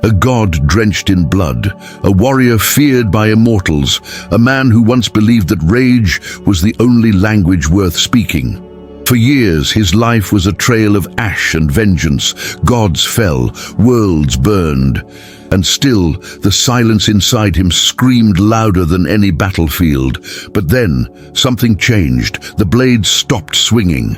A god drenched in blood, a warrior feared by immortals, a man who once believed that rage was the only language worth speaking. For years, his life was a trail of ash and vengeance. Gods fell, worlds burned, and still the silence inside him screamed louder than any battlefield. But then, something changed. The blades stopped swinging.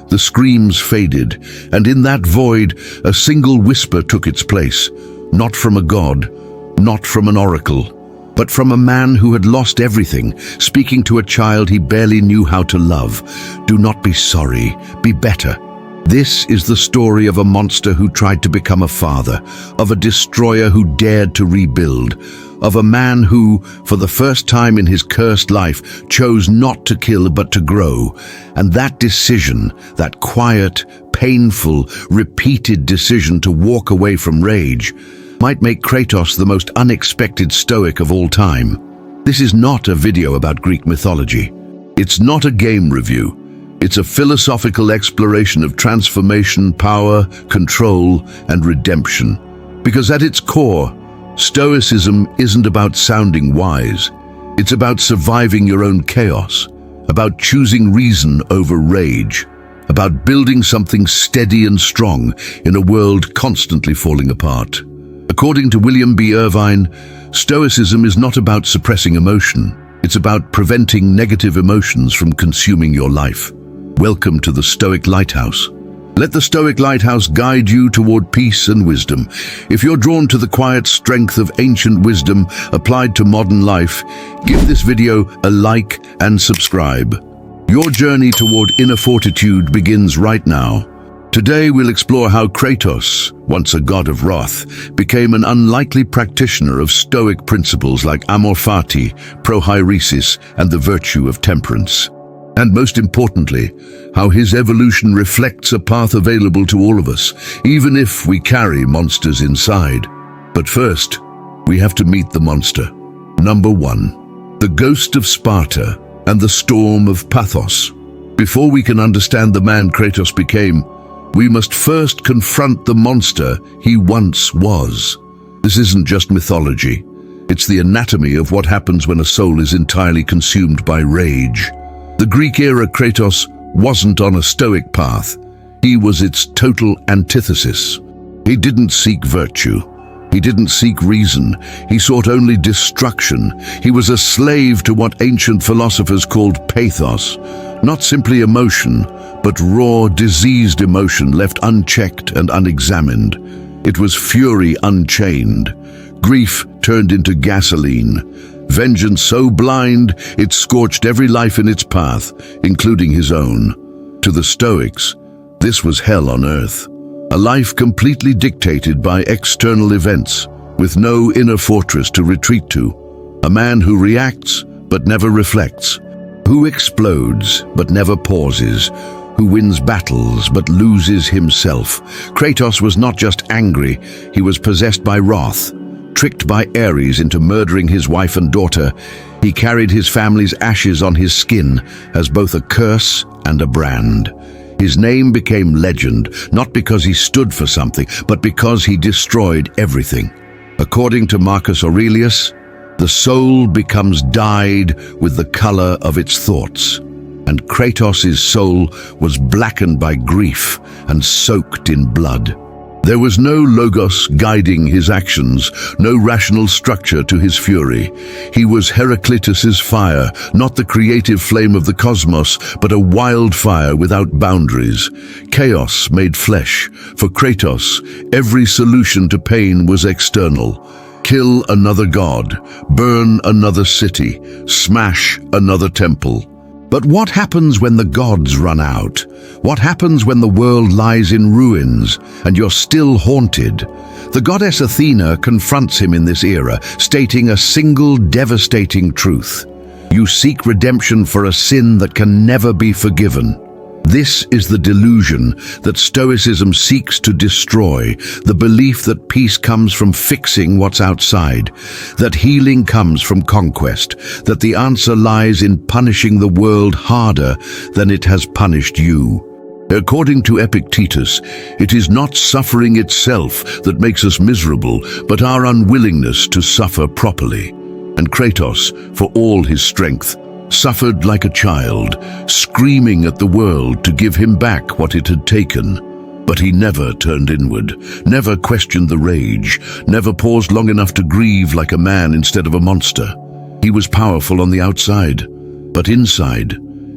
The screams faded, and in that void, a single whisper took its place. Not from a god, not from an oracle, but from a man who had lost everything, speaking to a child he barely knew how to love. Do not be sorry, be better. This is the story of a monster who tried to become a father, of a destroyer who dared to rebuild, of a man who, for the first time in his cursed life, chose not to kill but to grow. And that decision, that quiet, painful, repeated decision to walk away from rage, might make Kratos the most unexpected Stoic of all time. This is not a video about Greek mythology. It's not a game review. It's a philosophical exploration of transformation, power, control, and redemption. Because at its core, Stoicism isn't about sounding wise. It's about surviving your own chaos, about choosing reason over rage, about building something steady and strong in a world constantly falling apart. According to William B. Irvine, Stoicism is not about suppressing emotion. It's about preventing negative emotions from consuming your life. Welcome to the Stoic Lighthouse. Let the Stoic Lighthouse guide you toward peace and wisdom. If you're drawn to the quiet strength of ancient wisdom applied to modern life, give this video a like and subscribe. Your journey toward inner fortitude begins right now. Today we'll explore how Kratos, once a god of wrath, became an unlikely practitioner of Stoic principles like Amor, Fati, Prokopton, and the virtue of temperance. And most importantly, how his evolution reflects a path available to all of us, even if we carry monsters inside. But first, we have to meet the monster. Number 1. The ghost of Sparta and the storm of Pathos. Before we can understand the man Kratos became, we must first confront the monster he once was. This isn't just mythology. It's the anatomy of what happens when a soul is entirely consumed by rage. The Greek-era Kratos wasn't on a Stoic path. He was its total antithesis. He didn't seek virtue. He didn't seek reason. He sought only destruction. He was a slave to what ancient philosophers called pathos, not simply emotion, but raw, diseased emotion left unchecked and unexamined. It was fury unchained, grief turned into gasoline, vengeance so blind it scorched every life in its path, including his own. To the Stoics, this was hell on earth, a life completely dictated by external events, with no inner fortress to retreat to, a man who reacts but never reflects, who explodes but never pauses, who wins battles but loses himself. Kratos was not just angry, he was possessed by wrath. Tricked by Ares into murdering his wife and daughter, he carried his family's ashes on his skin as both a curse and a brand. His name became legend, not because he stood for something, but because he destroyed everything. According to Marcus Aurelius, the soul becomes dyed with the color of its thoughts. And Kratos' soul was blackened by grief and soaked in blood. There was no logos guiding his actions, no rational structure to his fury. He was Heraclitus' fire, not the creative flame of the cosmos, but a wildfire without boundaries. Chaos made flesh. For Kratos, every solution to pain was external. Kill another god, burn another city, smash another temple. But what happens when the gods run out? What happens when the world lies in ruins and you're still haunted? The goddess Athena confronts him in this era, stating a single devastating truth. You seek redemption for a sin that can never be forgiven. This is the delusion that Stoicism seeks to destroy, the belief that peace comes from fixing what's outside, that healing comes from conquest, that the answer lies in punishing the world harder than it has punished you. According to Epictetus, it is not suffering itself that makes us miserable, but our unwillingness to suffer properly. And Kratos, for all his strength, suffered like a child, screaming at the world to give him back what it had taken. But he never turned inward, never questioned the rage, never paused long enough to grieve like a man instead of a monster. He was powerful on the outside, but inside,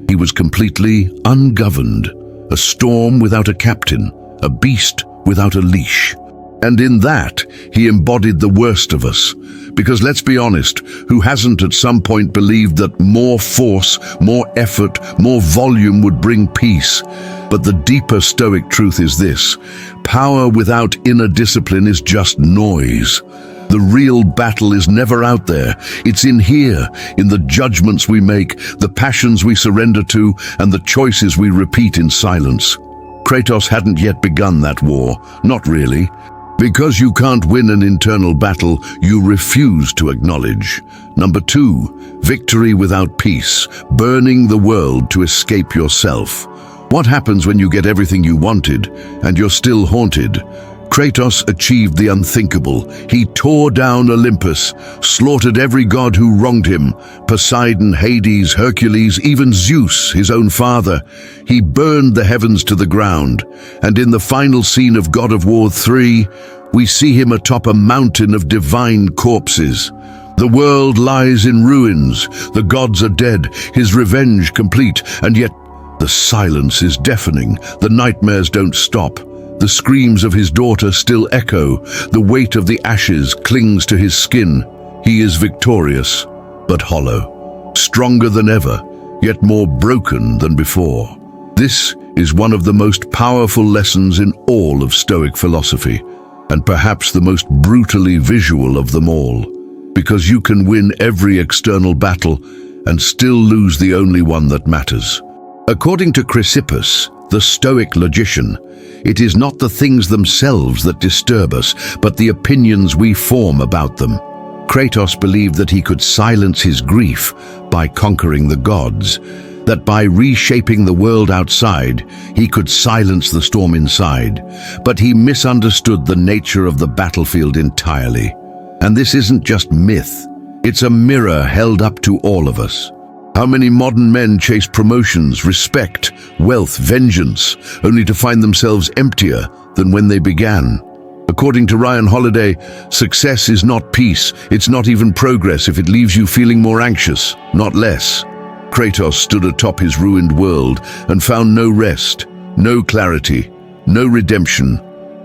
he was completely ungoverned, a storm without a captain, a beast without a leash. And in that, he embodied the worst of us. Because let's be honest, who hasn't at some point believed that more force, more effort, more volume would bring peace? But the deeper Stoic truth is this: power without inner discipline is just noise. The real battle is never out there. It's in here, in the judgments we make, the passions we surrender to, and the choices we repeat in silence. Kratos hadn't yet begun that war, not really. Because you can't win an internal battle, you refuse to acknowledge. Number 2, victory without peace, burning the world to escape yourself. What happens when you get everything you wanted, and you're still haunted? Kratos achieved the unthinkable. He tore down Olympus, slaughtered every god who wronged him, Poseidon, Hades, Hercules, even Zeus, his own father. He burned the heavens to the ground, and in the final scene of God of War 3, we see him atop a mountain of divine corpses. The world lies in ruins, the gods are dead, his revenge complete, and yet the silence is deafening, the nightmares don't stop. The screams of his daughter still echo, the weight of the ashes clings to his skin. He is victorious, but hollow, stronger than ever, yet more broken than before. This is one of the most powerful lessons in all of Stoic philosophy, and perhaps the most brutally visual of them all, because you can win every external battle and still lose the only one that matters. According to Chrysippus, the Stoic logician, it is not the things themselves that disturb us, but the opinions we form about them. Kratos believed that he could silence his grief by conquering the gods, that by reshaping the world outside, he could silence the storm inside. But he misunderstood the nature of the battlefield entirely. And this isn't just myth, it's a mirror held up to all of us. How many modern men chase promotions, respect, wealth, vengeance, only to find themselves emptier than when they began? According to Ryan Holiday, success is not peace, it's not even progress if it leaves you feeling more anxious, not less. Kratos stood atop his ruined world and found no rest, no clarity, no redemption,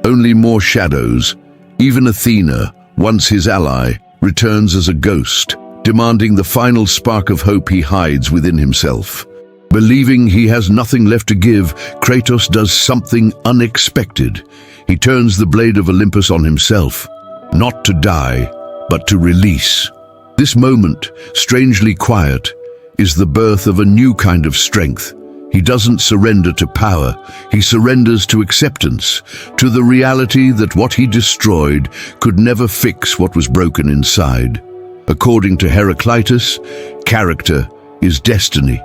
only more shadows. Even Athena, once his ally, returns as a ghost, demanding the final spark of hope he hides within himself. Believing he has nothing left to give, Kratos does something unexpected. He turns the blade of Olympus on himself, not to die, but to release. This moment, strangely quiet, is the birth of a new kind of strength. He doesn't surrender to power, he surrenders to acceptance, to the reality that what he destroyed could never fix what was broken inside. According to Heraclitus, character is destiny.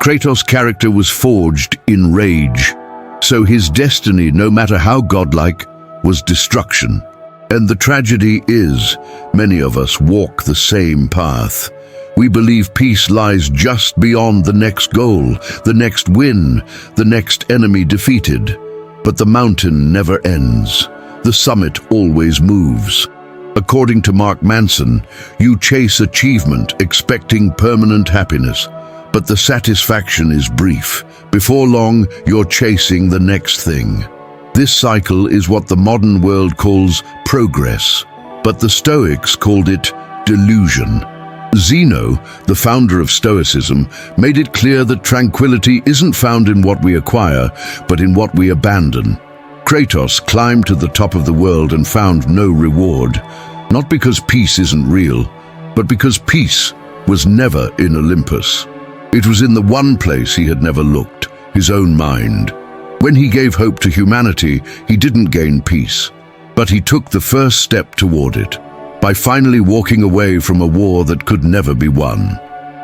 Kratos' character was forged in rage, so his destiny, no matter how godlike, was destruction. And the tragedy is, many of us walk the same path. We believe peace lies just beyond the next goal, the next win, the next enemy defeated. But the mountain never ends. The summit always moves. According to Mark Manson, you chase achievement expecting permanent happiness, but the satisfaction is brief. Before long, you're chasing the next thing. This cycle is what the modern world calls progress, but the Stoics called it delusion. Zeno, the founder of Stoicism, made it clear that tranquility isn't found in what we acquire, but in what we abandon. Kratos climbed to the top of the world and found no reward, not because peace isn't real, but because peace was never in Olympus. It was in the one place he had never looked, his own mind. When he gave hope to humanity, he didn't gain peace, but he took the first step toward it, by finally walking away from a war that could never be won.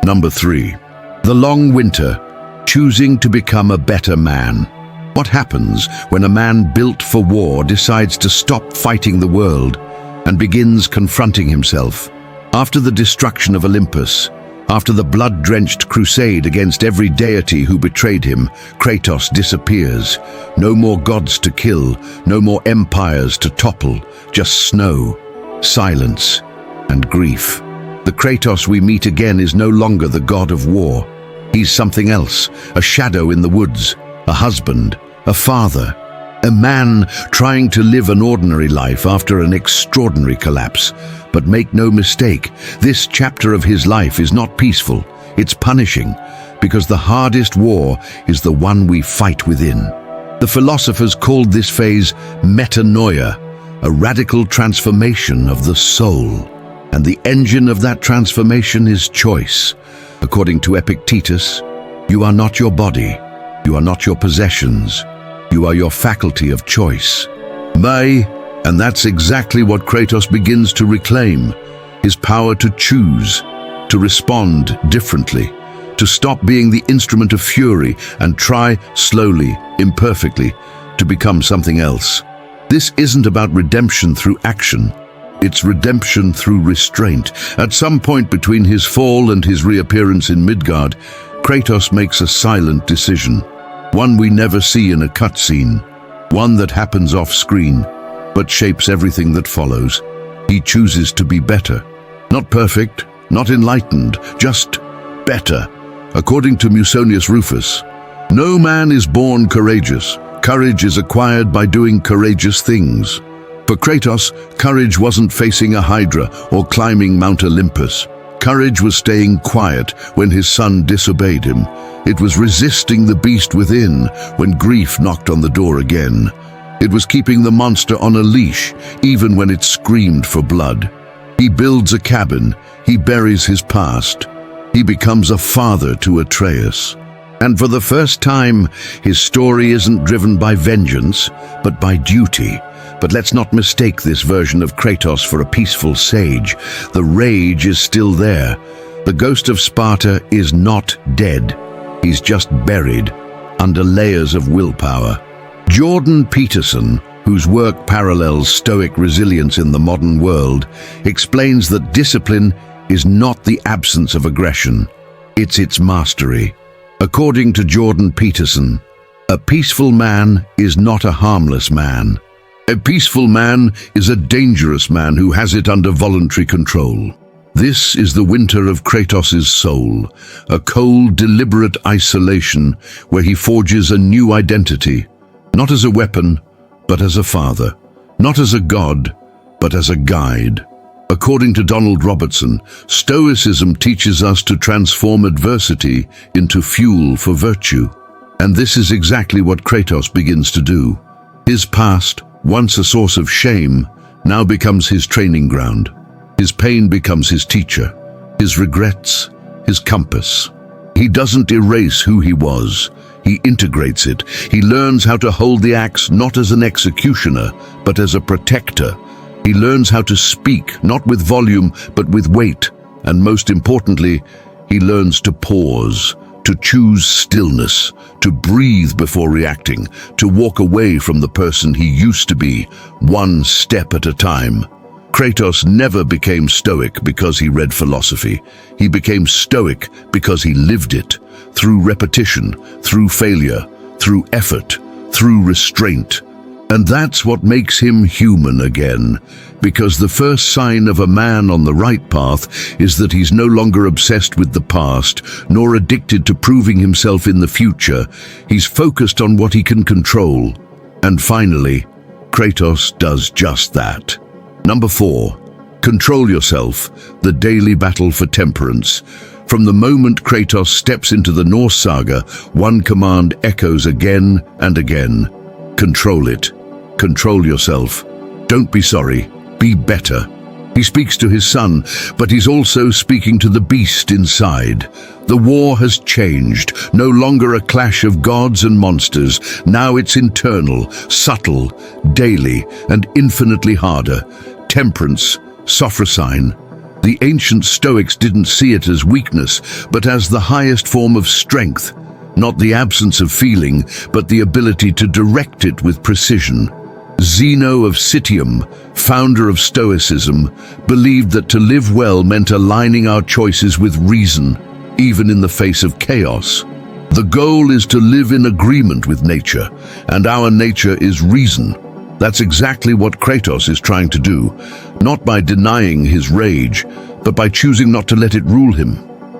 Number 3. The long winter, choosing to become a better man. What happens when a man built for war decides to stop fighting the world and begins confronting himself? After the destruction of Olympus, after the blood-drenched crusade against every deity who betrayed him, Kratos disappears. No more gods to kill, no more empires to topple, just snow, silence, and grief. The Kratos we meet again is no longer the god of war. He's something else, a shadow in the woods, a husband, a father, a man trying to live an ordinary life after an extraordinary collapse. But make no mistake, this chapter of his life is not peaceful, it's punishing, because the hardest war is the one we fight within. The philosophers called this phase metanoia, a radical transformation of the soul. And the engine of that transformation is choice. According to Epictetus, you are not your body, you are not your possessions, you are your faculty of choice. And that's exactly what Kratos begins to reclaim, his power to choose, to respond differently, to stop being the instrument of fury and try slowly, imperfectly, to become something else. This isn't about redemption through action, it's redemption through restraint. At some point between his fall and his reappearance in Midgard, Kratos makes a silent decision, one we never see in a cutscene, one that happens off-screen, but shapes everything that follows. He chooses to be better. Not perfect, not enlightened, just better. According to Musonius Rufus, no man is born courageous. Courage is acquired by doing courageous things. For Kratos, courage wasn't facing a hydra or climbing Mount Olympus. Courage was staying quiet when his son disobeyed him. It was resisting the beast within when grief knocked on the door again. It was keeping the monster on a leash, even when it screamed for blood. He builds a cabin, he buries his past. He becomes a father to Atreus. And for the first time, his story isn't driven by vengeance, but by duty. But let's not mistake this version of Kratos for a peaceful sage. The rage is still there. The ghost of Sparta is not dead. He's just buried under layers of willpower. Jordan Peterson, whose work parallels Stoic resilience in the modern world, explains that discipline is not the absence of aggression, it's its mastery. According to Jordan Peterson, a peaceful man is not a harmless man. A peaceful man is a dangerous man who has it under voluntary control. This is the winter of Kratos' soul, a cold, deliberate isolation where he forges a new identity. Not as a weapon, but as a father. Not as a god, but as a guide. According to Donald Robertson, Stoicism teaches us to transform adversity into fuel for virtue. And this is exactly what Kratos begins to do. His past, once a source of shame, now becomes his training ground. His pain becomes his teacher. His regrets, his compass. He doesn't erase who he was. He integrates it. He learns how to hold the axe not as an executioner, but as a protector. He learns how to speak, not with volume, but with weight. And most importantly, he learns to pause, to choose stillness, to breathe before reacting, to walk away from the person he used to be, one step at a time. Kratos never became stoic because he read philosophy. He became stoic because he lived it, through repetition, through failure, through effort, through restraint. And that's what makes him human again, because the first sign of a man on the right path is that he's no longer obsessed with the past, nor addicted to proving himself in the future. He's focused on what he can control. And finally, Kratos does just that. Number 4, control yourself, the daily battle for temperance. From the moment Kratos steps into the Norse saga, one command echoes again and again. Control it. Control yourself. Don't be sorry. Be better. He speaks to his son, but he's also speaking to the beast inside. The war has changed, no longer a clash of gods and monsters. Now it's internal, subtle, daily, and infinitely harder. Temperance, sophrosyne. The ancient Stoics didn't see it as weakness, but as the highest form of strength. not the absence of feeling, but the ability to direct it with precision. Zeno of Citium, founder of Stoicism, believed that to live well meant aligning our choices with reason, even in the face of chaos. The goal is to live in agreement with nature, and our nature is reason. That's exactly what Kratos is trying to do, not by denying his rage, but by choosing not to let it rule him.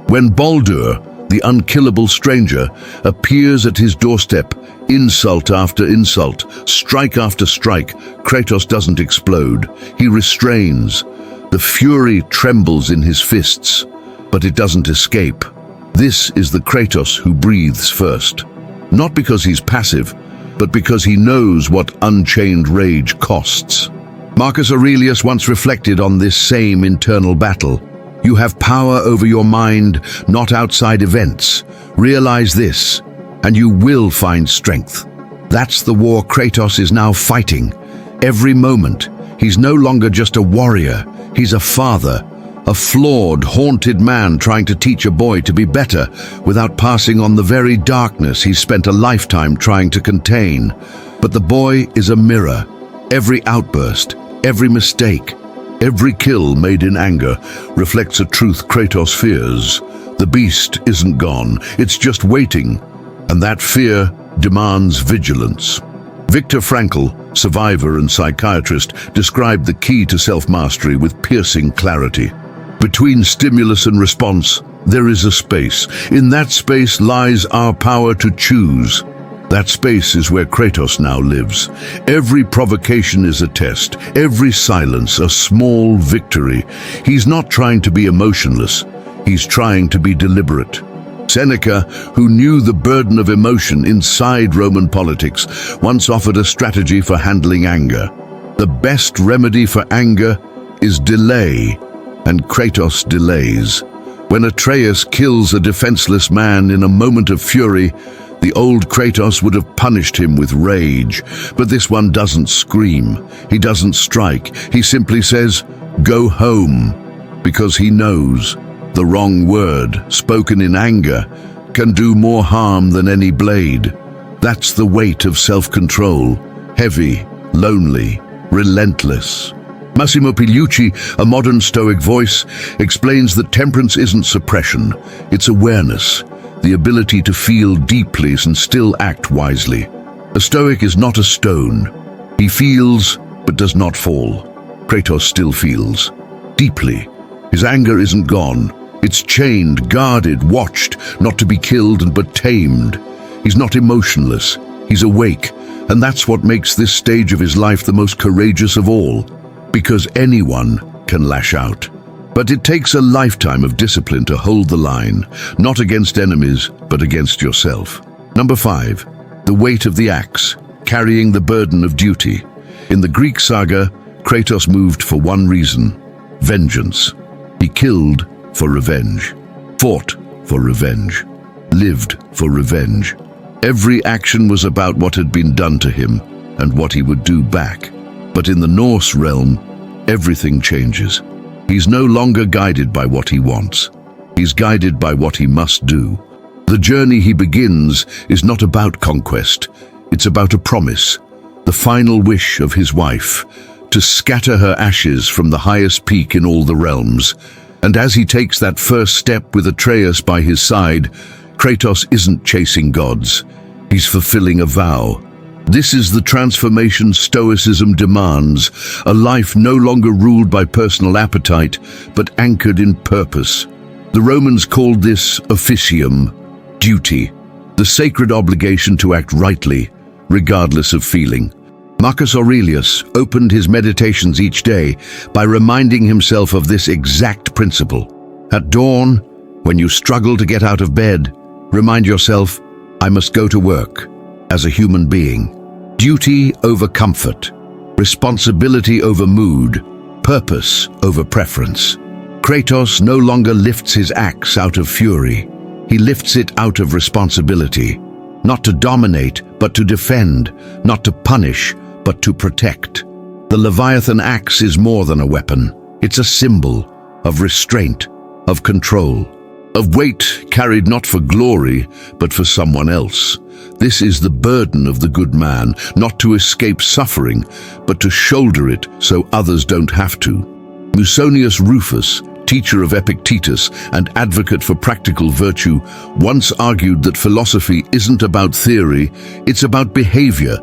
When Baldur, the unkillable stranger, appears at his doorstep, insult after insult, strike after strike, Kratos doesn't explode. He restrains. The fury trembles in his fists, but it doesn't escape. This is the Kratos who breathes first. Not because he's passive, but because he knows what unchained rage costs. Marcus Aurelius once reflected on this same internal battle. You have power over your mind, not outside events. Realize this, and you will find strength. That's the war Kratos is now fighting. Every moment, he's no longer just a warrior, he's a father, a flawed, haunted man trying to teach a boy to be better without passing on the very darkness he's spent a lifetime trying to contain. But the boy is a mirror. Every outburst, every mistake, every kill made in anger reflects a truth Kratos fears. The beast isn't gone, it's just waiting, and that fear demands vigilance. Viktor Frankl, survivor and psychiatrist, described the key to self-mastery with piercing clarity. Between stimulus and response, there is a space. In that space lies our power to choose. That space is where Kratos now lives. Every provocation is a test, every silence a small victory. He's not trying to be emotionless, he's trying to be deliberate. Seneca, who knew the burden of emotion inside Roman politics, once offered a strategy for handling anger. The best remedy for anger is delay, and Kratos delays. When Atreus kills a defenseless man in a moment of fury, the old Kratos would have punished him with rage, but this one doesn't scream, he doesn't strike, he simply says, "Go home," because he knows the wrong word, spoken in anger, can do more harm than any blade. That's the weight of self-control, heavy, lonely, relentless. Massimo Pigliucci, a modern Stoic voice, explains that temperance isn't suppression, it's awareness, the ability to feel deeply and still act wisely. A Stoic is not a stone. He feels, but does not fall. Kratos still feels. Deeply. His anger isn't gone. It's chained, guarded, watched, not to be killed but tamed. He's not emotionless. He's awake, and that's what makes this stage of his life the most courageous of all. Because anyone can lash out. But it takes a lifetime of discipline to hold the line, not against enemies, but against yourself. Number 5, the weight of the axe, carrying the burden of duty. In the Greek saga, Kratos moved for one reason: vengeance. He killed for revenge, fought for revenge, lived for revenge. Every action was about what had been done to him and what he would do back. But in the Norse realm, everything changes. He's no longer guided by what he wants. He's guided by what he must do. The journey he begins is not about conquest. It's about a promise, the final wish of his wife, to scatter her ashes from the highest peak in all the realms. And as he takes that first step with Atreus by his side, Kratos isn't chasing gods. He's fulfilling a vow. This is the transformation Stoicism demands, a life no longer ruled by personal appetite, but anchored in purpose. The Romans called this officium, duty, the sacred obligation to act rightly, regardless of feeling. Marcus Aurelius opened his meditations each day by reminding himself of this exact principle. At dawn, when you struggle to get out of bed, remind yourself, I must go to work, as a human being. Duty over comfort, responsibility over mood, purpose over preference. Kratos no longer lifts his axe out of fury. He lifts it out of responsibility, not to dominate, but to defend, not to punish, but to protect. The Leviathan axe is more than a weapon. It's a symbol of restraint, of control. of weight carried not for glory, but for someone else. This is the burden of the good man, not to escape suffering, but to shoulder it so others don't have to. Musonius Rufus, teacher of Epictetus and advocate for practical virtue, once argued that philosophy isn't about theory, it's about behavior.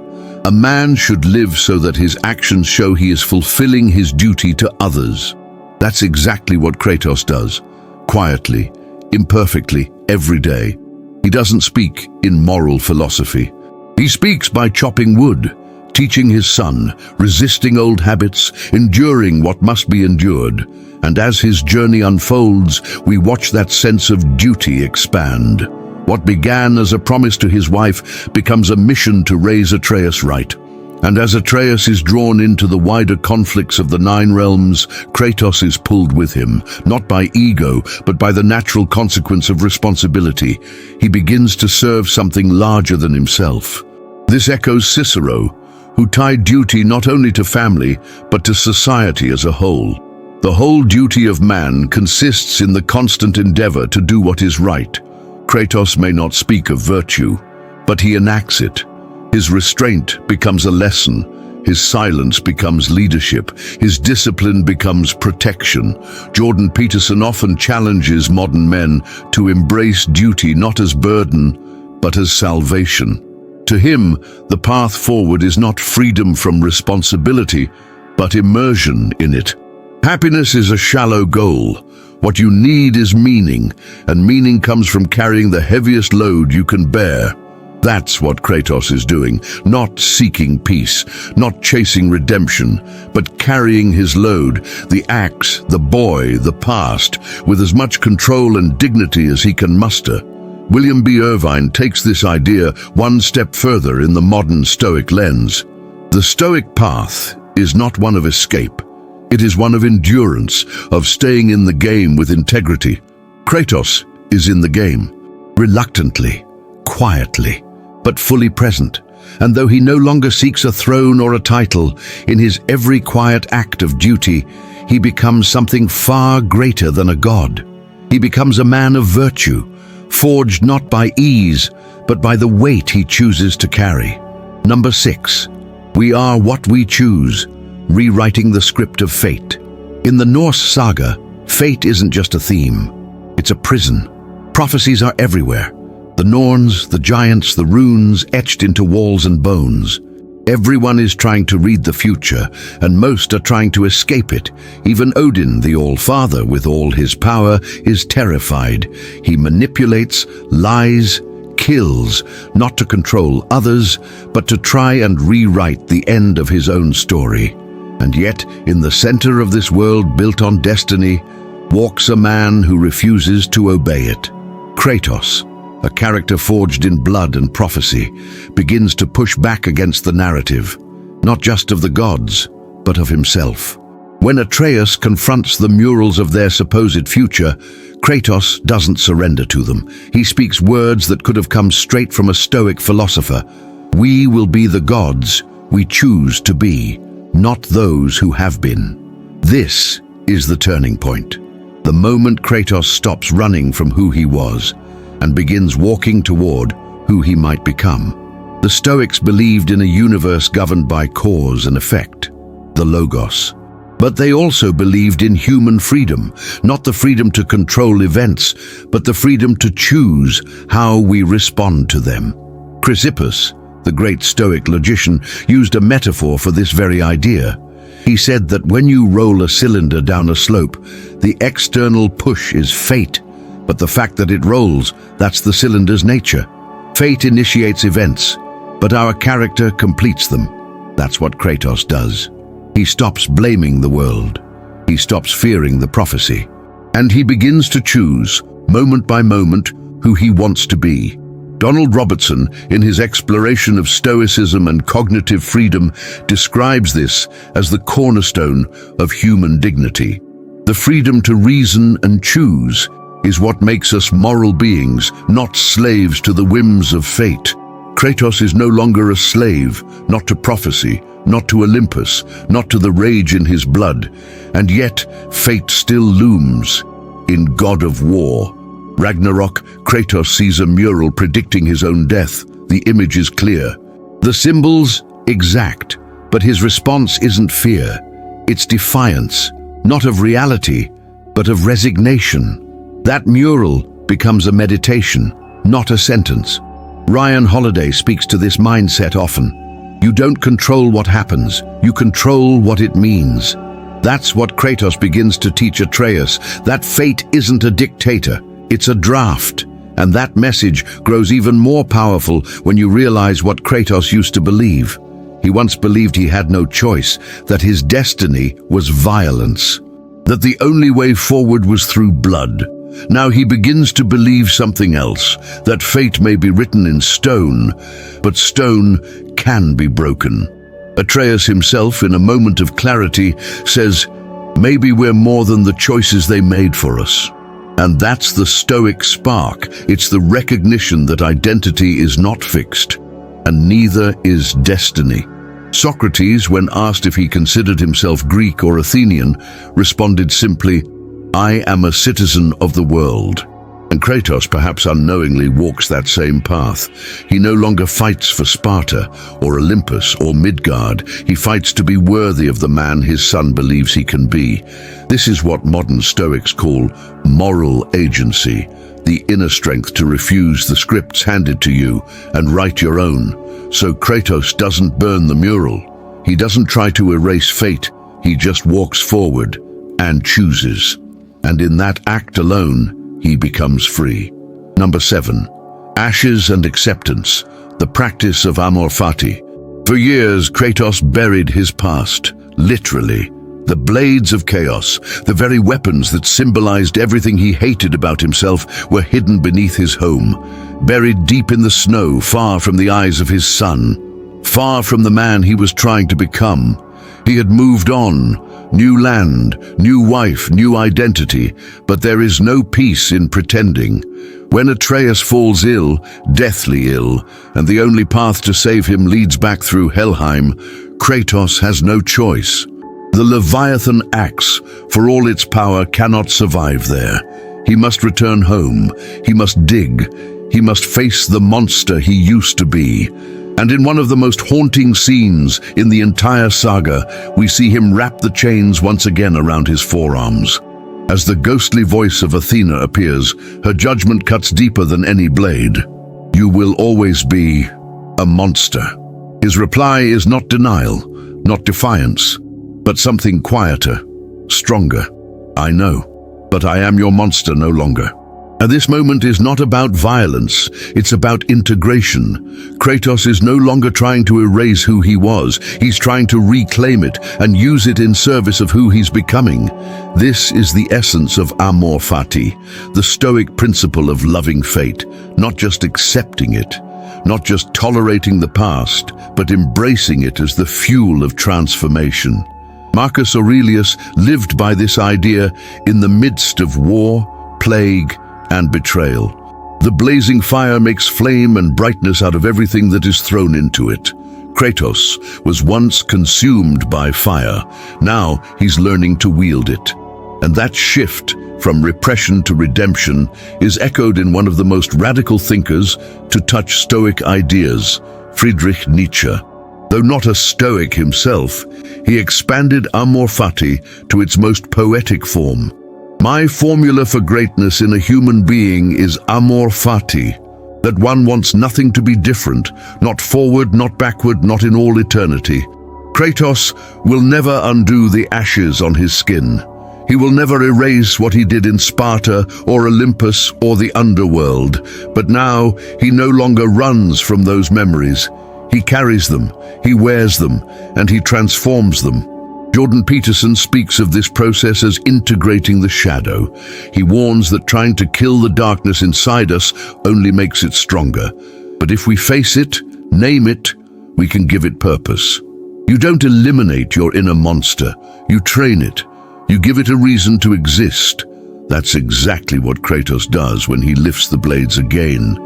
A man should live so that his actions show he is fulfilling his duty to others. That's exactly what Kratos does, quietly, imperfectly, every day. He doesn't speak in moral philosophy. He speaks by chopping wood, teaching his son, resisting old habits, enduring what must be endured. And as his journey unfolds, we watch that sense of duty expand. What began as a promise to his wife becomes a mission to raise Atreus right. And as Atreus is drawn into the wider conflicts of the Nine Realms, Kratos is pulled with him, not by ego, but by the natural consequence of responsibility. He begins to serve something larger than himself. This echoes Cicero, who tied duty not only to family, but to society as a whole. The whole duty of man consists in the constant endeavor to do what is right. Kratos may not speak of virtue, but he enacts it. His restraint becomes a lesson. His silence becomes leadership. His discipline becomes protection. Jordan Peterson often challenges modern men to embrace duty not as burden, but as salvation. To him, the path forward is not freedom from responsibility, but immersion in it. Happiness is a shallow goal. What you need is meaning, and meaning comes from carrying the heaviest load you can bear. That's what Kratos is doing, not seeking peace, not chasing redemption, but carrying his load, the axe, the boy, the past, with as much control and dignity as he can muster. William B. Irvine takes this idea one step further in the modern Stoic lens. The Stoic path is not one of escape. It is one of endurance, of staying in the game with integrity. Kratos is in the game, reluctantly, quietly, but fully present. And though he no longer seeks a throne or a title, in his every quiet act of duty, he becomes something far greater than a god. He becomes a man of virtue, forged not by ease, but by the weight he chooses to carry. Number 6. We are what we choose, rewriting the script of fate. In the Norse saga, fate isn't just a theme, it's a prison. Prophecies are everywhere. The Norns, the giants, the runes etched into walls and bones. Everyone is trying to read the future, and most are trying to escape it. Even Odin, the All-Father, with all his power, is terrified. He manipulates, lies, kills, not to control others, but to try and rewrite the end of his own story. And yet, in the center of this world built on destiny, walks a man who refuses to obey it. Kratos, a character forged in blood and prophecy, begins to push back against the narrative, not just of the gods, but of himself. When Atreus confronts the murals of their supposed future, Kratos doesn't surrender to them. He speaks words that could have come straight from a Stoic philosopher. We will be the gods we choose to be, not those who have been. This is the turning point. The moment Kratos stops running from who he was and begins walking toward who he might become. The Stoics believed in a universe governed by cause and effect, the Logos. But they also believed in human freedom, not the freedom to control events, but the freedom to choose how we respond to them. Chrysippus, the great Stoic logician, used a metaphor for this very idea. He said that when you roll a cylinder down a slope, the external push is fate, but the fact that it rolls, that's the cylinder's nature. Fate initiates events, but our character completes them. That's what Kratos does. He stops blaming the world. He stops fearing the prophecy. And he begins to choose, moment by moment, who he wants to be. Donald Robertson, in his exploration of Stoicism and cognitive freedom, describes this as the cornerstone of human dignity. The freedom to reason and choose is what makes us moral beings, not slaves to the whims of fate. Kratos is no longer a slave, not to prophecy, not to Olympus, not to the rage in his blood, and yet fate still looms in God of War. Ragnarok, Kratos sees a mural predicting his own death. The image is clear. The symbols, exact, but his response isn't fear. It's defiance, not of reality, but of resignation. That mural becomes a meditation, not a sentence. Ryan Holiday speaks to this mindset often. You don't control what happens, you control what it means. That's what Kratos begins to teach Atreus, that fate isn't a dictator, it's a draft. And that message grows even more powerful when you realize what Kratos used to believe. He once believed he had no choice, that his destiny was violence, that the only way forward was through blood. Now he begins to believe something else, that fate may be written in stone, but stone can be broken. Atreus himself, in a moment of clarity, says, "Maybe we're more than the choices they made for us." And that's the Stoic spark. It's the recognition that identity is not fixed, and neither is destiny. Socrates, when asked if he considered himself Greek or Athenian, responded simply, "I am a citizen of the world." And Kratos, perhaps unknowingly, walks that same path. He no longer fights for Sparta or Olympus or Midgard. He fights to be worthy of the man his son believes he can be. This is what modern Stoics call moral agency, the inner strength to refuse the scripts handed to you and write your own. So Kratos doesn't burn the mural. He doesn't try to erase fate. He just walks forward and chooses. And in that act alone, he becomes free. Number 7. Ashes and acceptance, the practice of Amor Fati. For years, Kratos buried his past, literally. The blades of chaos, the very weapons that symbolized everything he hated about himself, were hidden beneath his home, buried deep in the snow, far from the eyes of his son, far from the man he was trying to become. He had moved on. New land, new wife, new identity, but there is no peace in pretending. When Atreus falls ill, deathly ill, and the only path to save him leads back through Helheim, Kratos has no choice. The Leviathan axe, for all its power, cannot survive there. He must return home. He must dig. He must face the monster he used to be. And in one of the most haunting scenes in the entire saga, we see him wrap the chains once again around his forearms. As the ghostly voice of Athena appears, her judgment cuts deeper than any blade. "You will always be a monster." His reply is not denial, not defiance, but something quieter, stronger. "I know, but I am your monster no longer." And this moment is not about violence, it's about integration. Kratos is no longer trying to erase who he was, he's trying to reclaim it and use it in service of who he's becoming. This is the essence of Amor Fati, the Stoic principle of loving fate, not just accepting it, not just tolerating the past, but embracing it as the fuel of transformation. Marcus Aurelius lived by this idea in the midst of war, plague, and betrayal. The blazing fire makes flame and brightness out of everything that is thrown into it. Kratos was once consumed by fire. Now he's learning to wield it. And that shift from repression to redemption is echoed in one of the most radical thinkers to touch Stoic ideas, Friedrich Nietzsche. Though not a Stoic himself, he expanded Amor Fati to its most poetic form. "My formula for greatness in a human being is Amor Fati, that one wants nothing to be different, not forward, not backward, not in all eternity." Kratos will never undo the ashes on his skin. He will never erase what he did in Sparta or Olympus or the underworld, but now he no longer runs from those memories. He carries them, he wears them, and he transforms them. Jordan Peterson speaks of this process as integrating the shadow. He warns that trying to kill the darkness inside us only makes it stronger. But if we face it, name it, we can give it purpose. You don't eliminate your inner monster, you train it. You give it a reason to exist. That's exactly what Kratos does when he lifts the blades again.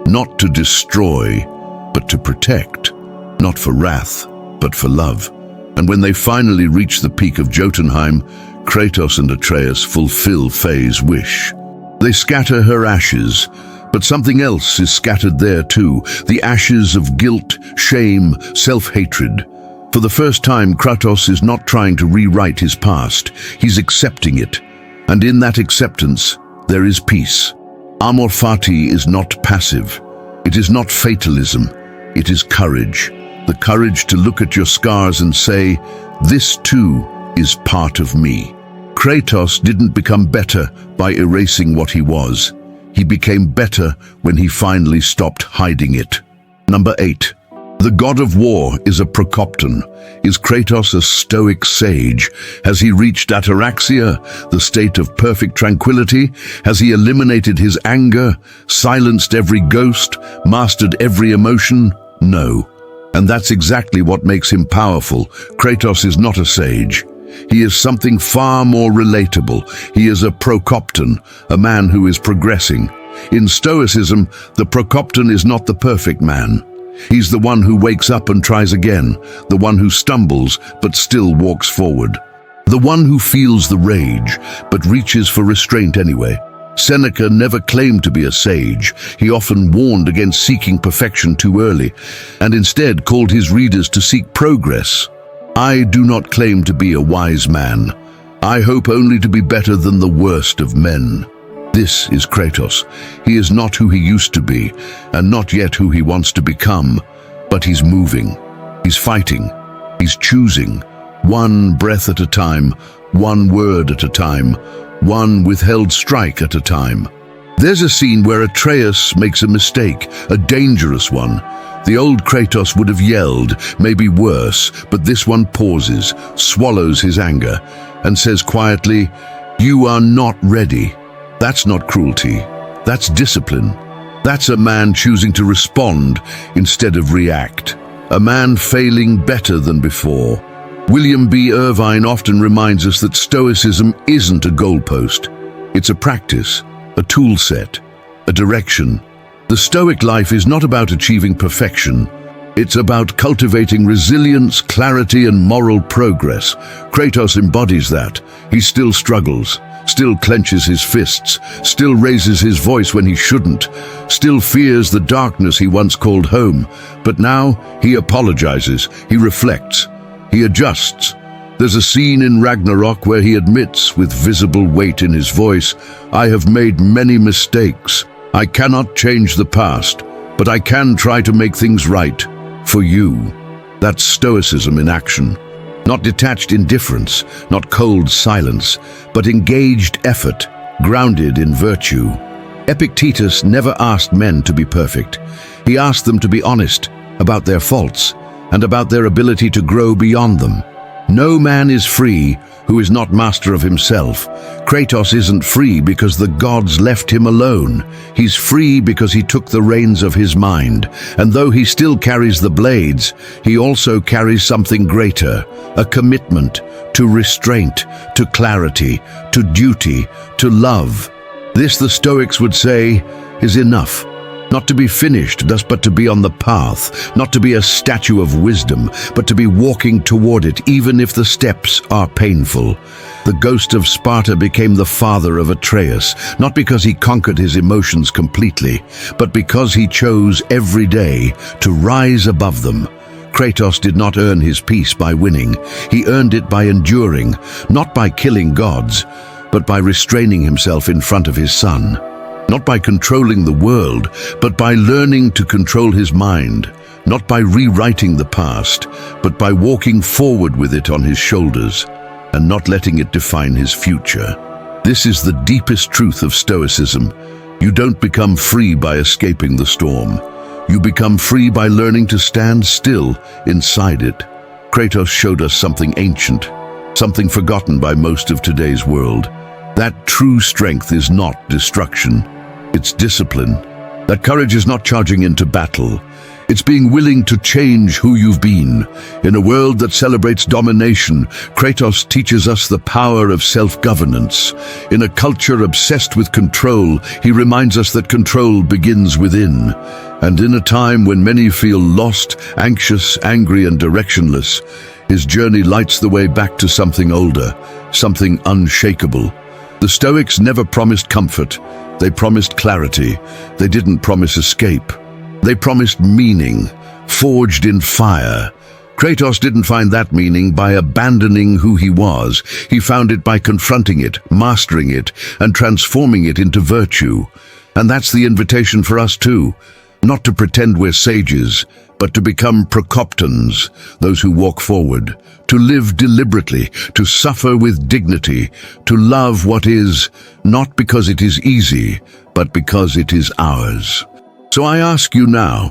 Not to destroy, but to protect. Not for wrath, but for love. And when they finally reach the peak of Jotunheim, Kratos and Atreus fulfill Faye's wish. They scatter her ashes, but something else is scattered there too, the ashes of guilt, shame, self-hatred. For the first time, Kratos is not trying to rewrite his past, he's accepting it. And in that acceptance, there is peace. Amor Fati is not passive. It is not fatalism. It is courage. The courage to look at your scars and say, this too is part of me. Kratos didn't become better by erasing what he was. He became better when he finally stopped hiding it. Number 8. The god of war is a Prokopton. Is Kratos a Stoic sage? Has he reached ataraxia, the state of perfect tranquility? Has he eliminated his anger, silenced every ghost, mastered every emotion? No. And that's exactly what makes him powerful. Kratos is not a sage. He is something far more relatable. He is a Prokopton, a man who is progressing. In Stoicism, the Prokopton is not the perfect man. He's the one who wakes up and tries again, the one who stumbles but still walks forward, the one who feels the rage but reaches for restraint anyway. Seneca never claimed to be a sage. He often warned against seeking perfection too early, and instead called his readers to seek progress. I do not claim to be a wise man. I hope only to be better than the worst of men. This is Kratos. He is not who he used to be, and not yet who he wants to become, but he's moving. He's fighting. He's choosing. One breath at a time, one word at a time, one withheld strike at a time. There's a scene where Atreus makes a mistake, a dangerous one. The old Kratos would have yelled, maybe worse, but this one pauses, swallows his anger, and says quietly, "You are not ready." That's not cruelty. That's discipline. That's a man choosing to respond instead of react. A man failing better than before. William B. Irvine often reminds us that Stoicism isn't a goalpost. It's a practice, a tool set, a direction. The Stoic life is not about achieving perfection. It's about cultivating resilience, clarity, and moral progress. Kratos embodies that. He still struggles, still clenches his fists, still raises his voice when he shouldn't, still fears the darkness he once called home. But now he apologizes, he reflects, he adjusts. There's a scene in Ragnarok where he admits, with visible weight in his voice, "I have made many mistakes. I cannot change the past, but I can try to make things right for you." That's Stoicism in action. Not detached indifference, not cold silence, but engaged effort, grounded in virtue. Epictetus never asked men to be perfect. He asked them to be honest about their faults and about their ability to grow beyond them. No man is free who is not master of himself. Kratos isn't free because the gods left him alone. He's free because he took the reins of his mind. And though he still carries the blades, he also carries something greater, a commitment to restraint, to clarity, to duty, to love. This, the Stoics would say, is enough. Not to be finished, thus, but to be on the path, not to be a statue of wisdom, but to be walking toward it, even if the steps are painful. The ghost of Sparta became the father of Atreus, not because he conquered his emotions completely, but because he chose every day to rise above them. Kratos did not earn his peace by winning. He earned it by enduring, not by killing gods, but by restraining himself in front of his son. Not by controlling the world, but by learning to control his mind. Not by rewriting the past, but by walking forward with it on his shoulders, and not letting it define his future. This is the deepest truth of Stoicism. You don't become free by escaping the storm. You become free by learning to stand still inside it. Kratos showed us something ancient, something forgotten by most of today's world. That true strength is not destruction. It's discipline. That courage is not charging into battle. It's being willing to change who you've been. In a world that celebrates domination, Kratos teaches us the power of self-governance. In a culture obsessed with control, he reminds us that control begins within. And in a time when many feel lost, anxious, angry, and directionless, his journey lights the way back to something older, something unshakable. The The Stoics never promised comfort. They promised clarity. They didn't promise escape. They promised meaning, forged in fire. Kratos didn't find that meaning by abandoning who he was. He found it by confronting it, mastering it, and transforming it into virtue. And that's the invitation for us too. Not to pretend we're sages, but to become Prokoptons, those who walk forward, to live deliberately, to suffer with dignity, to love what is, not because it is easy, but because it is ours. So I ask you now,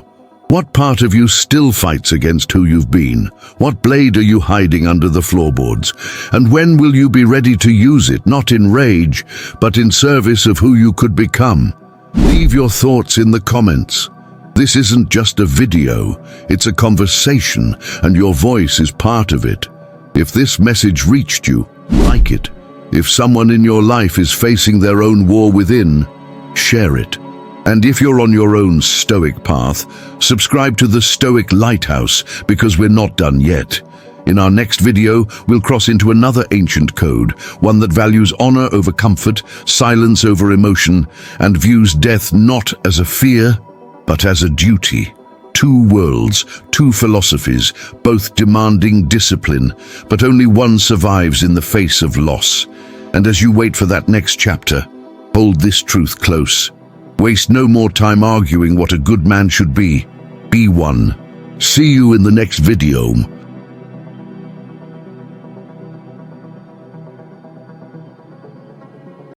what part of you still fights against who you've been? What blade are you hiding under the floorboards? And when will you be ready to use it, not in rage, but in service of who you could become? Leave your thoughts in the comments. This isn't just a video, it's a conversation, and your voice is part of it. If this message reached you, like it. If someone in your life is facing their own war within, share it. And if you're on your own Stoic path, subscribe to the Stoic Lighthouse, because we're not done yet. In our next video, we'll cross into another ancient code, one that values honor over comfort, silence over emotion, and views death not as a fear, but as a duty. Two worlds, two philosophies, both demanding discipline, but only one survives in the face of loss. And as you wait for that next chapter, hold this truth close. Waste no more time arguing what a good man should be. Be one. See you in the next video.